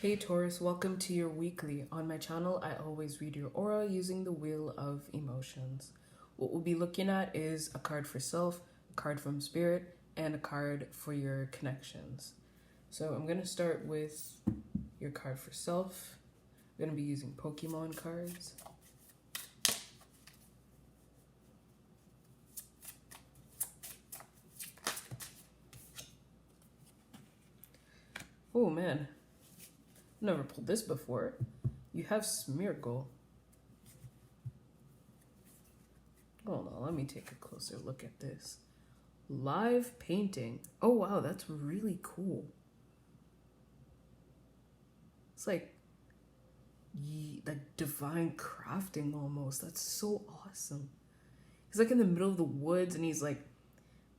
Hey Taurus, welcome to your weekly. On my channel, I always read your aura using the Wheel of Emotions. What we'll be looking at is a card for self, a card from spirit, and a card for your connections. So I'm going to start with your card for self. I'm going to be using Pokemon cards. Oh man, never pulled this before. You have Smeargle. Hold on, let me take a closer look at this. Live painting. Oh wow, that's really cool. It's like divine crafting almost. That's so awesome. He's like in the middle of the woods and he's like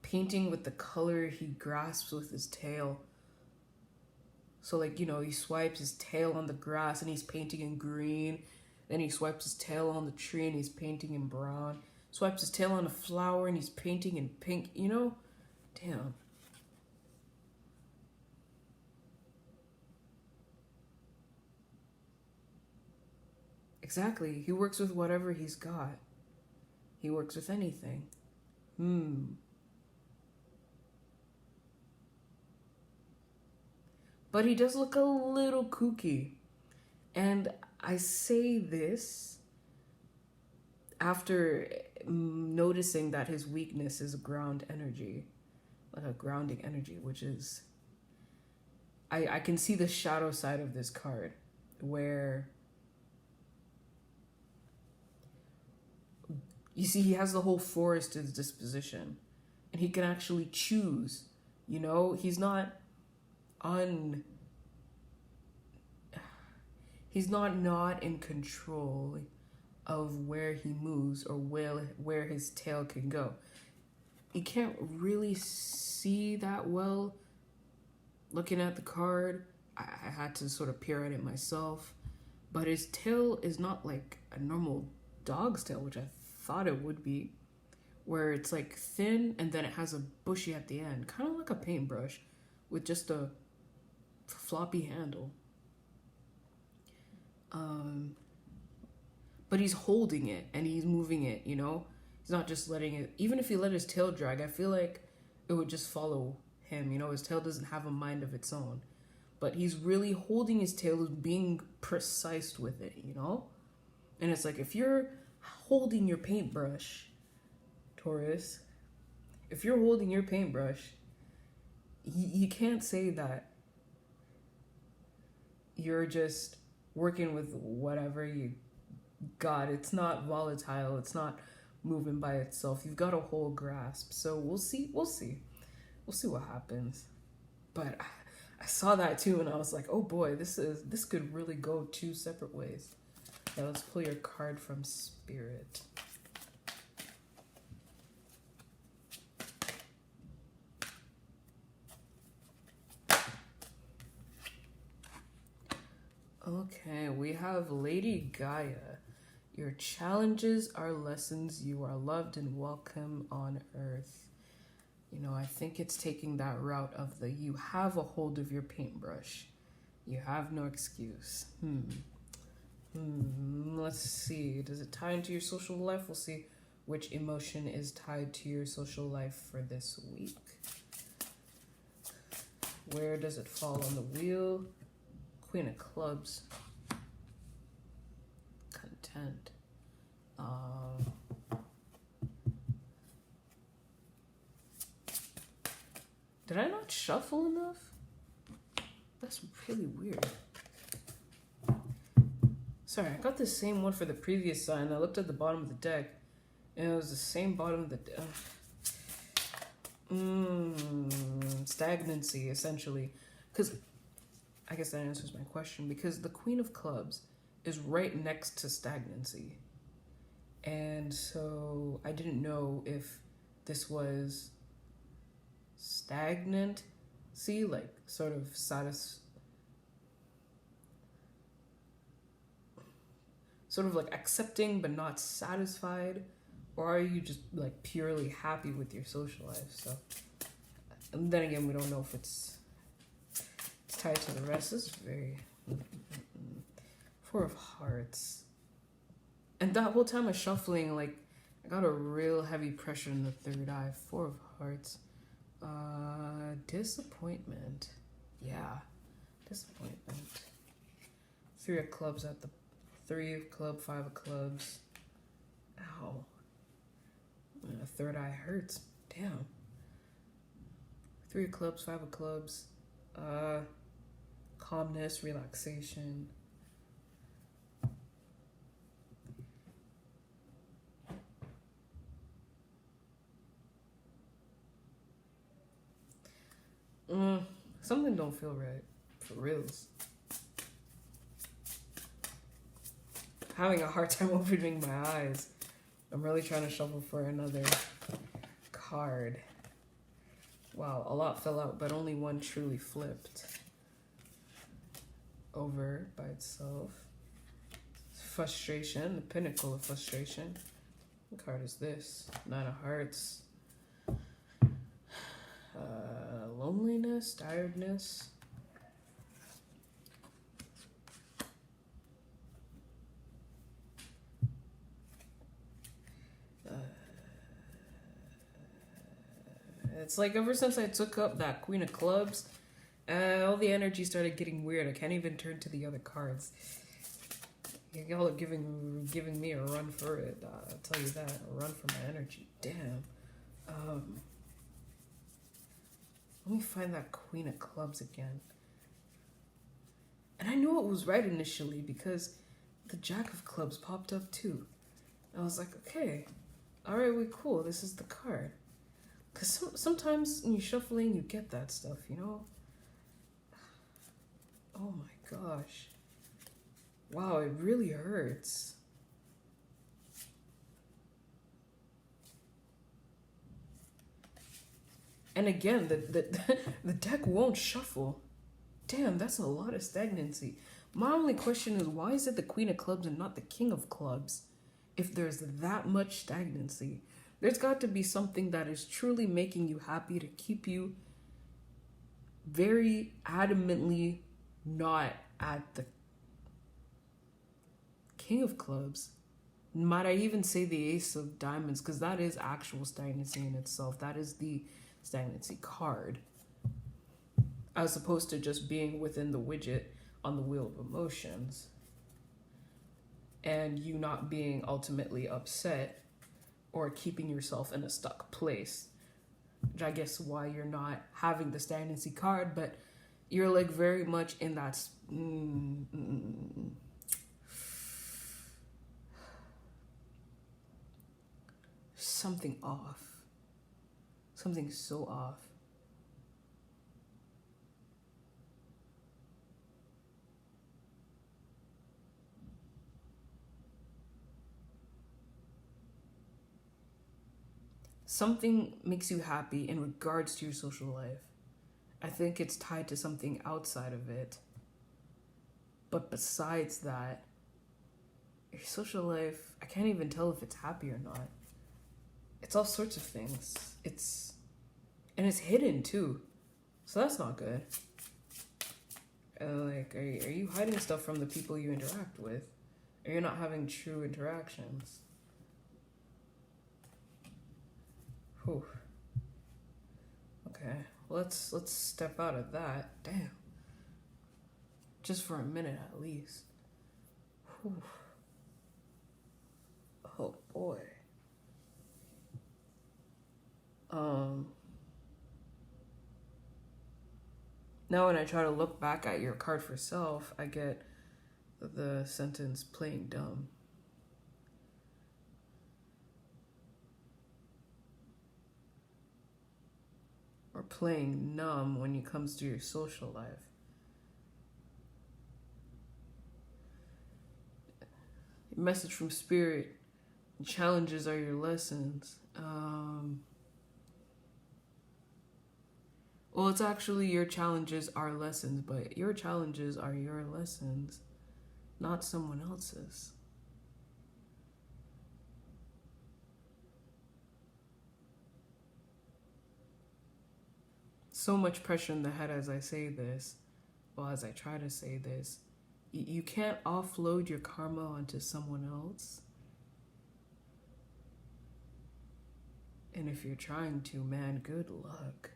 painting with the color he grasps with his tail. So like, you know, he swipes his tail on the grass and he's painting in green. Then he swipes his tail on the tree and he's painting in brown. Swipes his tail on a flower and he's painting in pink, you know? Damn. Exactly. He works with whatever he's got. He works with anything. But he does look a little kooky. And I say this after noticing that his weakness is ground energy, like a grounding energy, which is, I can see the shadow side of this card where you see he has the whole forest at his disposition and he can actually choose, you know, he's not in control of where he moves or where his tail can go. You can't really see that well looking at the card. I had to sort of peer at it myself, but his tail is not like a normal dog's tail, which I thought it would be, where it's like thin and then it has a bushy at the end, kind of like a paintbrush with just a floppy handle. But he's holding it and he's moving it, you know? He's not just letting it, even if he let his tail drag, I feel like it would just follow him, you know? His tail doesn't have a mind of its own. But he's really holding his tail, being precise with it, you know? And it's like, if you're holding your paintbrush, Taurus, if you're holding your paintbrush, you can't say that you're just working with whatever you got. It's not volatile. It's not moving by itself. You've got a whole grasp. So we'll see what happens. But I saw that too and I was like, oh boy, this could really go two separate ways. Now let's pull your card from spirit. Okay, we have Lady Gaia. Your challenges are lessons. You are loved and welcome on Earth. You know, I think it's taking that route of you have a hold of your paintbrush. You have no excuse. Let's see. Does it tie into your social life? We'll see which emotion is tied to your social life for this week. Where does it fall on the wheel? Queen of Clubs. Content. Did I not shuffle enough? That's really weird. Sorry, I got the same one for the previous sign. I looked at the bottom of the deck and it was the same bottom of the deck. Stagnancy, essentially. Because I guess that answers my question, because the Queen of Clubs is right next to stagnancy. And so I didn't know if this was stagnant, see, like sort of sort of like accepting but not satisfied, or are you just like purely happy with your social life? So, and then again, we don't know if it's It's tied to the rest. This is very... Four of Hearts. And that whole time of shuffling, like, I got a real heavy pressure in the third eye. Four of Hearts. Disappointment. Yeah. Disappointment. Three of Clubs at the... Three of Clubs, Five of Clubs. Ow. Third eye hurts. Damn. Three of Clubs, Five of Clubs. Calmness, relaxation. Something don't feel right. For reals. Having a hard time opening my eyes. I'm really trying to shuffle for another card. Wow, a lot fell out, but only one truly flipped over by itself. Frustration, the pinnacle of frustration. What card is this? Nine of Hearts. Loneliness, tiredness. It's like ever since I took up that Queen of Clubs, all the energy started getting weird. I can't even turn to the other cards. Y'all are giving me a run for it. I'll tell you that. A run for my energy. Damn. Let me find that Queen of Clubs again. And I knew it was right initially because the Jack of Clubs popped up too. I was like, okay, all right, we cool. This is the card. Because sometimes when you're shuffling, you get that stuff, you know? Oh my gosh. Wow, it really hurts. And again, the deck won't shuffle. Damn, that's a lot of stagnancy. My only question is, why is it the Queen of Clubs and not the King of Clubs? If there's that much stagnancy, there's got to be something that is truly making you happy to keep you very adamantly not at the King of Clubs. Might I even say the Ace of Diamonds, because that is actual stagnancy in itself. That is the stagnancy card, as opposed to just being within the widget on the Wheel of Emotions and you not being ultimately upset or keeping yourself in a stuck place, which I guess why you're not having the stagnancy card, but you're like very much in that something off. Something so off. Something makes you happy in regards to your social life. I think it's tied to something outside of it. But besides that, your social life, I can't even tell if it's happy or not. It's all sorts of things. And it's hidden too. So that's not good. Like, are you hiding stuff from the people you interact with? Or you're not having true interactions? Whew. Okay, let's step out of that. Damn. Just for a minute at least. Whew. Oh boy. Now when I try to look back at your card for self, I get the sentence playing dumb. Or playing numb when it comes to your social life. Message from Spirit. Challenges are your lessons. Well, it's actually your challenges are lessons, but your challenges are your lessons, not someone else's. So much pressure in the head as I say this, well, as I try to say this, you can't offload your karma onto someone else. And if you're trying to, man, good luck.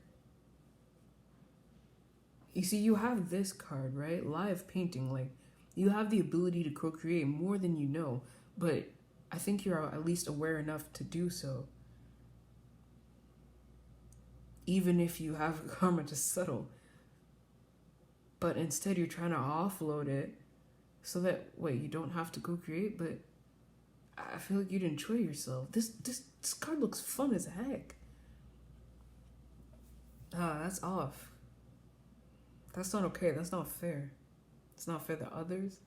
You see, you have this card, right? Live painting. Like, you have the ability to co-create more than you know, but I think you're at least aware enough to do so. Even if you have karma to settle. But instead you're trying to offload it so that, wait, you don't have to co-create, but I feel like you'd enjoy yourself. This card looks fun as heck. That's off. That's not okay. That's not fair. It's not fair to others.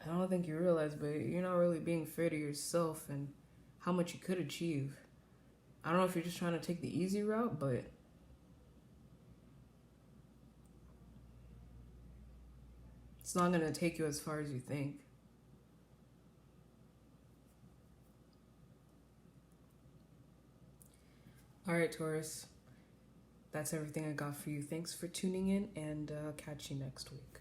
I don't think you realize, but you're not really being fair to yourself and how much you could achieve. I don't know if you're just trying to take the easy route, but it's not going to take you as far as you think. All right, Taurus. That's everything I got for you. Thanks for tuning in, and I'll catch you next week.